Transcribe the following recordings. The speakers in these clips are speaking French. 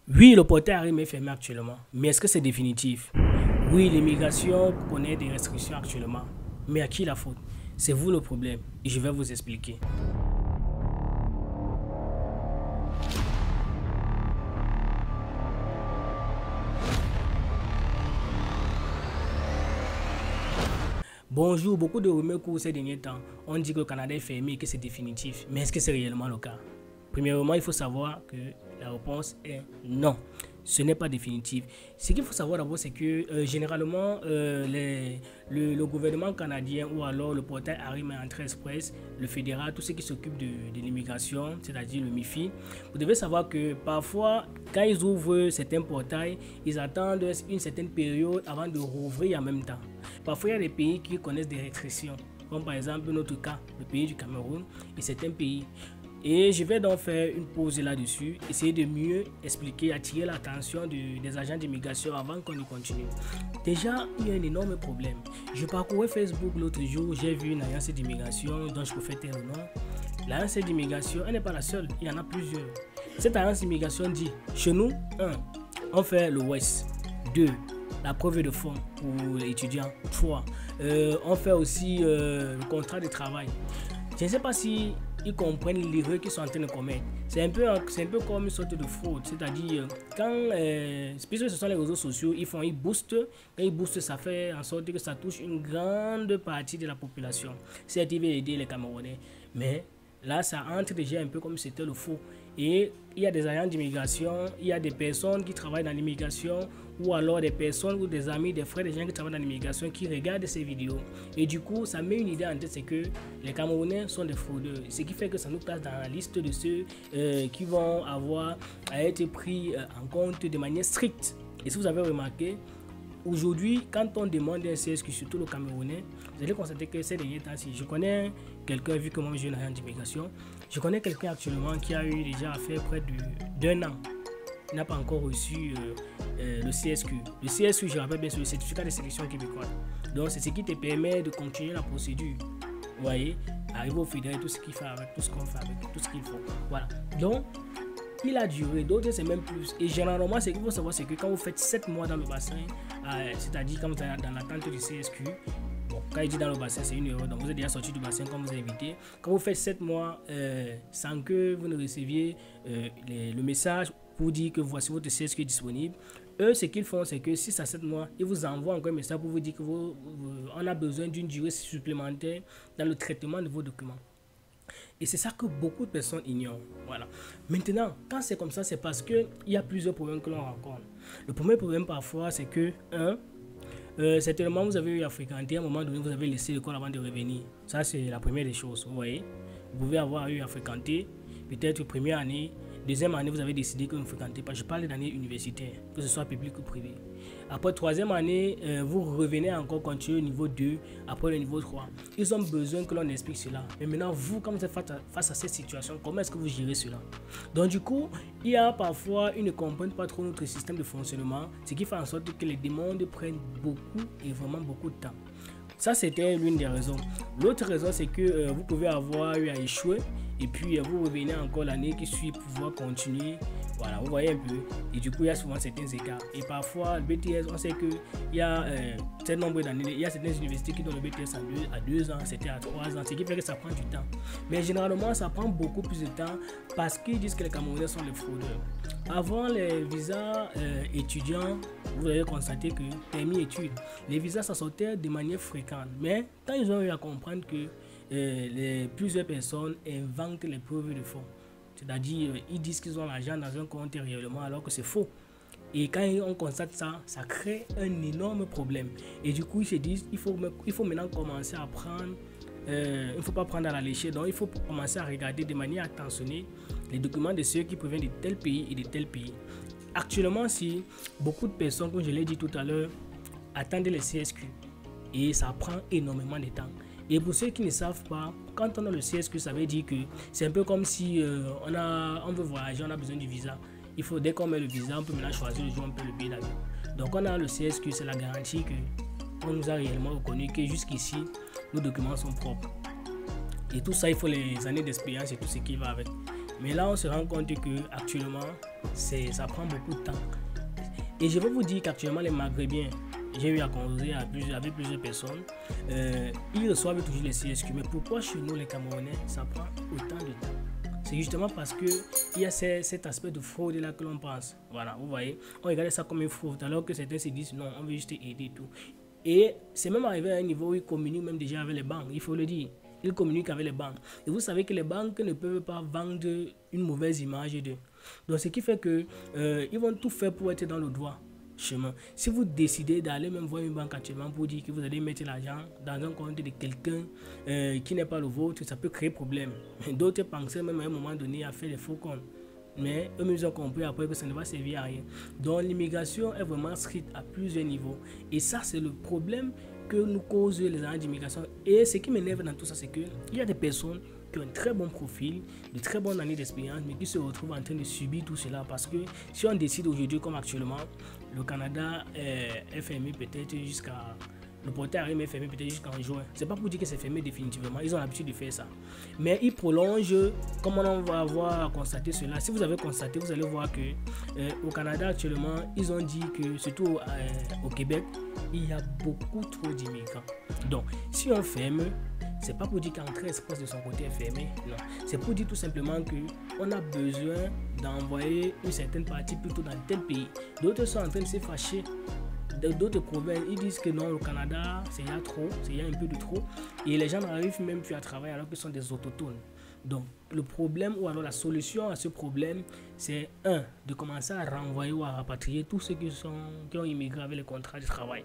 Oui, le portail Harry est fermé actuellement, mais est-ce que c'est définitif? Oui, l'immigration connaît des restrictions actuellement, mais à qui la faute? C'est vous le problème, et je vais vous expliquer. Bonjour, beaucoup de rumeurs courent ces derniers temps. On dit que le Canada est fermé et que c'est définitif, mais est-ce que c'est réellement le cas? Premièrement, il faut savoir que la réponse est non. Ce n'est pas définitif. Ce qu'il faut savoir d'abord, c'est que généralement, le gouvernement canadien ou alors le portail Harry Entrée Express, le fédéral, tout ce qui s'occupe de l'immigration, c'est-à-dire le MIFI, vous devez savoir que parfois, quand ils ouvrent certains portails, ils attendent une certaine période avant de rouvrir en même temps. Parfois, il y a des pays qui connaissent des restrictions, comme par exemple notre cas, le pays du Cameroun et certains pays. Et je vais donc faire une pause là-dessus, essayer de mieux expliquer, attirer l'attention des agents d'immigration avant qu'on y continue. Déjà, il y a un énorme problème. Je parcourais Facebook l'autre jour, j'ai vu une agence d'immigration dont je peux faire taire le nom. L'agence d'immigration, elle n'est pas la seule, il y en a plusieurs. Cette agence d'immigration dit, chez nous, 1. On fait le WES. 2. La preuve de fonds pour les étudiants. 3. On fait aussi le contrat de travail. Je ne sais pas si ils comprennent l'erreur qu'ils sont en train de commettre. C'est un peu comme une sorte de fraude. C'est-à-dire, puisque ce sont les réseaux sociaux, ils boostent. Quand ils boostent, ça fait en sorte que ça touche une grande partie de la population. C'est ils veulent aider les Camerounais. Mais là, ça entre déjà un peu comme si c'était le faux. Et il y a des agents d'immigration, il y a des personnes qui travaillent dans l'immigration, ou alors des personnes ou des amis, des frères, des gens qui travaillent dans l'immigration qui regardent ces vidéos. Et du coup, ça met une idée en tête, c'est que les Camerounais sont des fraudeurs. Ce qui fait que ça nous place dans la liste de ceux qui vont avoir à être pris en compte de manière stricte. Et si vous avez remarqué, aujourd'hui, quand on demande un CSQ, surtout le Camerounais, vous allez constater que ces derniers temps-ci, je connais quelqu'un, vu que moi j'ai une agent d'immigration, je connais quelqu'un actuellement qui a eu déjà fait près d'un an. Il n'a pas encore reçu le CSQ. Le CSQ, je rappelle bien, c'est le certificat de sélection québécois. Donc, c'est ce qui te permet de continuer la procédure. Vous voyez, arriver au fédéral, tout ce qu'il fait avec, tout ce qu'on fait avec, tout ce qu'il faut. Voilà. Donc, il a duré, d'autres c'est même plus. Et généralement, ce qu'il faut savoir, c'est que quand vous faites 7 mois dans le bassin, c'est-à-dire quand vous êtes dans l'attente du CSQ, bon, quand il dit dans le bassin, c'est une erreur, donc vous êtes déjà sorti du bassin comme vous avez invité. Quand vous faites 7 mois sans que vous ne receviez le message pour dire que voici votre CSQ disponible, eux, ce qu'ils font, c'est que 6 à 7 mois, ils vous envoient encore un message pour vous dire que on a besoin d'une durée supplémentaire dans le traitement de vos documents. Et c'est ça que beaucoup de personnes ignorent. Voilà. Maintenant, quand c'est comme ça, c'est parce qu'il y a plusieurs problèmes que l'on rencontre. Le premier problème parfois, c'est que, certainement, vous avez eu à fréquenter, à un moment donné, vous avez laissé l'école avant de revenir. Ça, c'est la première des choses. Vous voyez, vous pouvez avoir eu à fréquenter, peut-être première année, deuxième année, vous avez décidé que vous ne fréquentez pas. Je parle d'année universitaire, que ce soit public ou privé. Après troisième année, vous revenez encore continuer au niveau 2, après le niveau 3. Ils ont besoin que l'on explique cela. Mais maintenant, vous, quand vous êtes face à cette situation, comment est-ce que vous gérez cela? Donc du coup, il y a parfois, ils ne comprennent pas trop notre système de fonctionnement, ce qui fait en sorte que les demandes prennent beaucoup et vraiment beaucoup de temps. Ça, c'était l'une des raisons. L'autre raison, c'est que vous pouvez avoir eu à échouer et puis vous revenez encore l'année qui suit pour pouvoir continuer. Voilà, vous voyez un peu. Et du coup, il y a souvent certains écarts. Et parfois, le BTS, on sait qu'il y a certain nombre d'années. Il y a certaines universités qui donnent le BTS à 2 ans, c'était à 3 ans, ce qui fait que ça prend du temps. Mais généralement, ça prend beaucoup plus de temps parce qu'ils disent que les Camerounais sont les fraudeurs. Avant les visas étudiants, vous avez constaté que permis études, les visas ça sortait de manière fréquente. Mais quand ils ont eu à comprendre que plusieurs personnes inventent les preuves de fonds, c'est-à-dire ils disent qu'ils ont l'argent dans un compte réellement alors que c'est faux. Et quand on constate ça, ça crée un énorme problème. Et du coup, ils se disent il faut maintenant commencer à prendre. Il ne faut pas prendre à la légère, donc il faut commencer à regarder de manière attentionnée les documents de ceux qui proviennent de tel pays et de tel pays. Actuellement, si beaucoup de personnes, comme je l'ai dit tout à l'heure, attendent les CSQ et ça prend énormément de temps. Et pour ceux qui ne savent pas, quand on a le CSQ, ça veut dire que c'est un peu comme si on veut voyager, on a besoin du visa. Il faut, dès qu'on met le visa, on peut maintenant choisir le jour où on peut le billet d'avion. Donc on a le CSQ, c'est la garantie qu'on nous a réellement reconnu que jusqu'ici, nos documents sont propres. Et tout ça, il faut les années d'expérience et tout ce qui va avec. Mais là, on se rend compte que actuellement, ça prend beaucoup de temps. Et je vais vous dire qu'actuellement, les Maghrébiens, j'ai eu à causer avec plusieurs personnes, ils reçoivent toujours les CSQ. Mais pourquoi chez nous, les Camerounais, ça prend autant de temps? C'est justement parce qu'il y a cet aspect de fraude là que l'on pense. Voilà, vous voyez, on regarde ça comme une fraude, alors que certains se disent non, on veut juste aider et tout. Et c'est même arrivé à un niveau où ils communiquent même déjà avec les banques, il faut le dire. Ils communiquent avec les banques. Et vous savez que les banques ne peuvent pas vendre une mauvaise image d'eux. Donc, ce qui fait que ils vont tout faire pour être dans le droit chemin. Si vous décidez d'aller même voir une banque actuellement pour dire que vous allez mettre l'argent dans un compte de quelqu'un qui n'est pas le vôtre, ça peut créer problème. D'autres pensaient même à un moment donné à faire des faux comptes. Mais eux-mêmes ont compris après que ça ne va servir à rien. Donc l'immigration est vraiment stricte à plusieurs niveaux. Et ça, c'est le problème que nous causent les agents d'immigration. Et ce qui m'énerve dans tout ça, c'est qu'il y a des personnes qui ont un très bon profil, de très bonnes années d'expérience, mais qui se retrouvent en train de subir tout cela. Parce que si on décide aujourd'hui, comme actuellement, le Canada est fermé peut-être jusqu'à... Le portail est fermé peut-être jusqu'en juin. C'est pas pour dire que c'est fermé définitivement. Ils ont l'habitude de faire ça. Mais ils prolongent. Comment on va avoir constaté cela? Si vous avez constaté, vous allez voir que au Canada actuellement, ils ont dit que surtout au Québec, il y a beaucoup trop d'immigrants. Donc, si on ferme, c'est pas pour dire qu'Entrée Express de son côté est fermé. Non, c'est pour dire tout simplement que on a besoin d'envoyer une certaine partie plutôt dans tel pays. D'autres sont en train de se fâcher. D'autres provinces, ils disent que non, au Canada, c'est un peu de trop. Et les gens n'arrivent même plus à travailler alors qu'ils sont des autochtones. Donc, le problème ou alors la solution à ce problème, c'est de commencer à renvoyer ou à rapatrier tous ceux qui ont immigré avec les contrats de travail.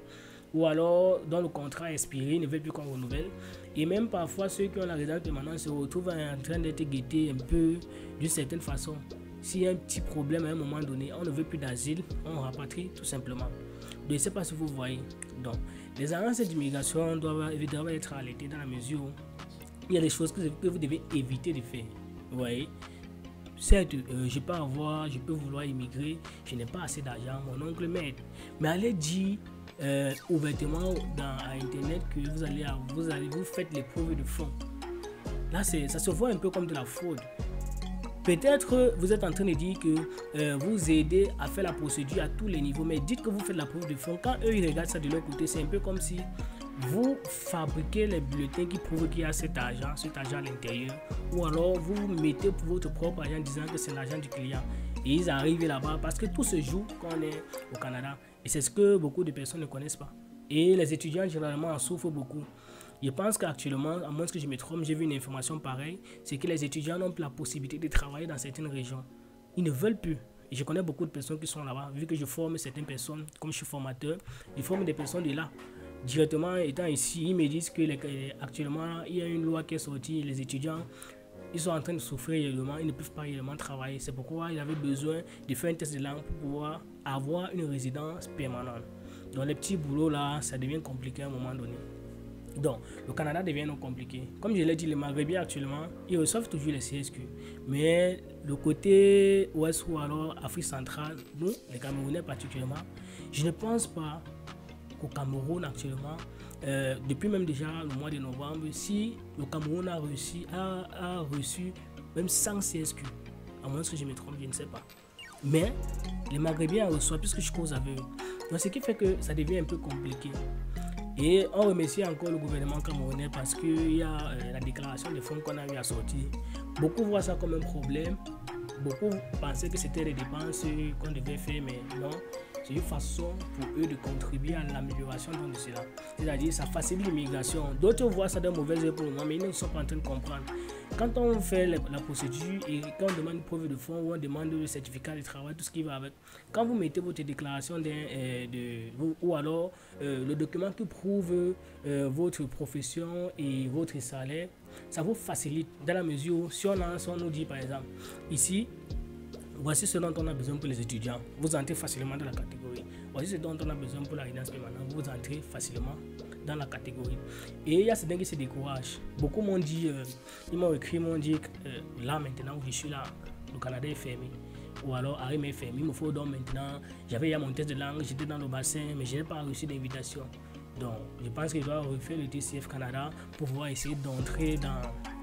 Ou alors, dont le contrat est expiré, ils ne veulent plus qu'on renouvelle. Et même parfois, ceux qui ont la résidence permanente se retrouvent en train d'être guettés un peu d'une certaine façon. S'il y a un petit problème à un moment donné, on ne veut plus d'asile, on rapatrie tout simplement. Je ne sais pas si vous voyez. Donc, les agences d'immigration doivent évidemment être alertées dans la mesure où il y a des choses que vous devez éviter de faire. Vous voyez? Certes, je peux vouloir immigrer, je n'ai pas assez d'argent, mon oncle m'aide. Mais allez dire ouvertement à Internet que vous faites les preuves de fonds. Là, ça se voit un peu comme de la fraude. Peut-être vous êtes en train de dire que vous aidez à faire la procédure à tous les niveaux, mais dites que vous faites la preuve de fond. Quand eux ils regardent ça de leur côté, c'est un peu comme si vous fabriquez les bulletins qui prouvent qu'il y a cet argent à l'intérieur, ou alors vous mettez pour votre propre argent en disant que c'est l'argent du client. Et ils arrivent là-bas parce que tout se joue quand on est au Canada. Et c'est ce que beaucoup de personnes ne connaissent pas. Et les étudiants généralement en souffrent beaucoup. Je pense qu'actuellement, à moins que je me trompe, j'ai vu une information pareille, c'est que les étudiants n'ont plus la possibilité de travailler dans certaines régions. Ils ne veulent plus. Et je connais beaucoup de personnes qui sont là-bas. Vu que je forme certaines personnes, comme je suis formateur, je forme des personnes de là. Directement étant ici, ils me disent que actuellement, il y a une loi qui est sortie, les étudiants, ils sont en train de souffrir réellement, ils ne peuvent pas réellement travailler. C'est pourquoi ils avaient besoin de faire un test de langue pour pouvoir avoir une résidence permanente. Donc les petits boulots là, ça devient compliqué à un moment donné. Donc, le Canada devient non compliqué. Comme je l'ai dit, les Maghrébiens actuellement, ils reçoivent toujours les CSQ. Mais le côté ouest ou alors Afrique centrale, nous, les Camerounais particulièrement, je ne pense pas qu'au Cameroun actuellement, depuis même déjà le mois de novembre, si le Cameroun a reçu même 100 CSQ, à moins que je me trompe, je ne sais pas. Mais les Maghrébiens reçoivent puisque je cause avec eux. Donc, ce qui fait que ça devient un peu compliqué. Et on remercie encore le gouvernement camerounais parce qu'il y a la déclaration des fonds qu'on a eu à sortir. Beaucoup voient ça comme un problème. Beaucoup pensaient que c'était les dépenses qu'on devait faire, mais non. C'est une façon pour eux de contribuer à l'amélioration de cela. C'est-à-dire ça facilite l'immigration. D'autres voient ça d'un mauvais œil pour le moment, mais ils ne sont pas en train de comprendre. Quand on fait la procédure et quand on demande une preuve de fonds ou on demande le certificat de travail, tout ce qui va avec, quand vous mettez votre déclaration ou alors le document qui prouve votre profession et votre salaire, ça vous facilite dans la mesure où si on nous dit par exemple, ici, voici ce dont on a besoin pour les étudiants, vous entrez facilement dans la catégorie. Voici ce dont on a besoin pour la résidence permanente, vous entrez facilement dans la catégorie. Et il y a certains qui se découragent. Beaucoup m'ont dit, ils m'ont écrit, m'ont dit là maintenant où je suis là, le Canada est fermé. Ou alors Arim est fermé, il me faut donc maintenant, j'avais mon test de langue, j'étais dans le bassin, mais je n'ai pas reçu d'invitation. Donc je pense qu'il doit refaire le TCF Canada pour pouvoir essayer d'entrer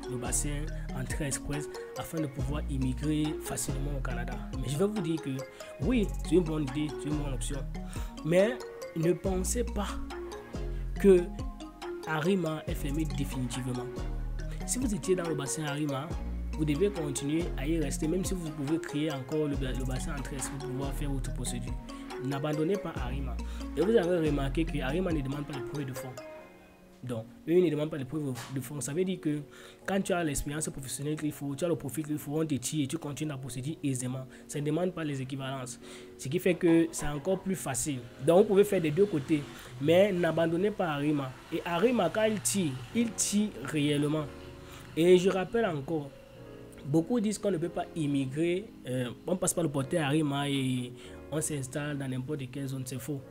le bassin entrée express afin de pouvoir immigrer facilement au Canada. Mais je vais vous dire que oui, c'est une bonne idée, c'est une bonne option. Mais ne pensez pas que Arima est fermé définitivement. Si vous étiez dans le bassin Arima, vous devez continuer à y rester, même si vous pouvez créer encore le bassin entrée express pour pouvoir faire votre procédure. N'abandonnez pas Arima. Et vous avez remarqué que Arima ne demande pas de preuve de fonds. Donc, eux ne demandent pas de preuve de fonds. Ça veut dire que quand tu as l'expérience professionnelle qu'il faut, tu as le profil qu'il faut, on te tire et tu continues la procédure aisément. Ça ne demande pas les équivalences. Ce qui fait que c'est encore plus facile. Donc, vous pouvez faire des deux côtés. Mais n'abandonnez pas Arima. Et Arima, quand il tire réellement. Et je rappelle encore, beaucoup disent qu'on ne peut pas immigrer. On passe par le portail Arima et on s'installe dans n'importe quelle zone. C'est faux.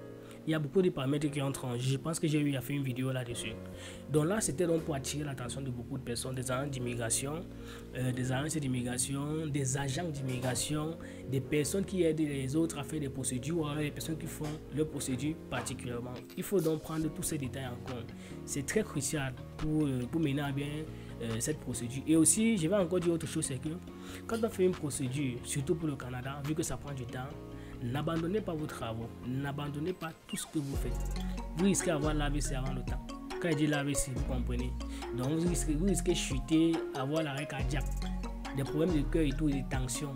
Il y a beaucoup de paramètres qui entrent en jeu. Je pense que j'ai eu à faire une vidéo là-dessus. Donc là, c'était donc pour attirer l'attention de beaucoup de personnes, des agents d'immigration, des agences d'immigration, des agents d'immigration, des personnes qui aident les autres à faire des procédures, ou alors des personnes qui font leurs procédures particulièrement. Il faut donc prendre tous ces détails en compte. C'est très crucial pour mener à bien cette procédure. Et aussi, je vais encore dire autre chose, c'est que quand on fait une procédure, surtout pour le Canada, vu que ça prend du temps, n'abandonnez pas vos travaux, n'abandonnez pas tout ce que vous faites. Vous risquez d'avoir l'AVC avant le temps. Quand je dis l'AVC, vous comprenez. Donc vous risquez de chuter, avoir l'arrêt cardiaque, des problèmes de cœur et tout, des tensions.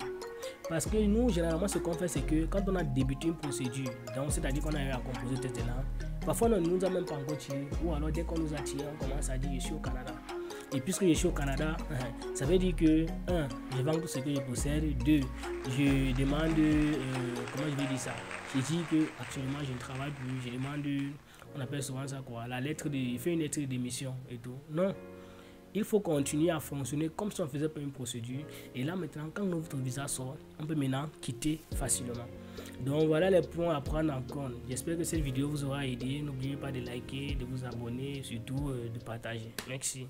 Parce que nous, généralement, ce qu'on fait, c'est que quand on a débuté une procédure, donc c'est-à-dire qu'on a eu à composer le test de langue, parfois on ne nous a même pas encore tiré, ou alors dès qu'on nous a tiré, on commence à dire je suis au Canada. Et puisque je suis au Canada, ça veut dire que 1. Je vends tout ce que je possède. 2. Je demande, comment je vais dire ça? Je dis que actuellement je ne travaille plus. Je demande, on appelle souvent ça quoi? La lettre de, je fais une lettre de démission et tout. Non. Il faut continuer à fonctionner comme si on faisait pas une procédure. Et là maintenant, quand notre visa sort, on peut maintenant quitter facilement. Donc voilà les points à prendre en compte. J'espère que cette vidéo vous aura aidé. N'oubliez pas de liker, de vous abonner et surtout de partager. Merci.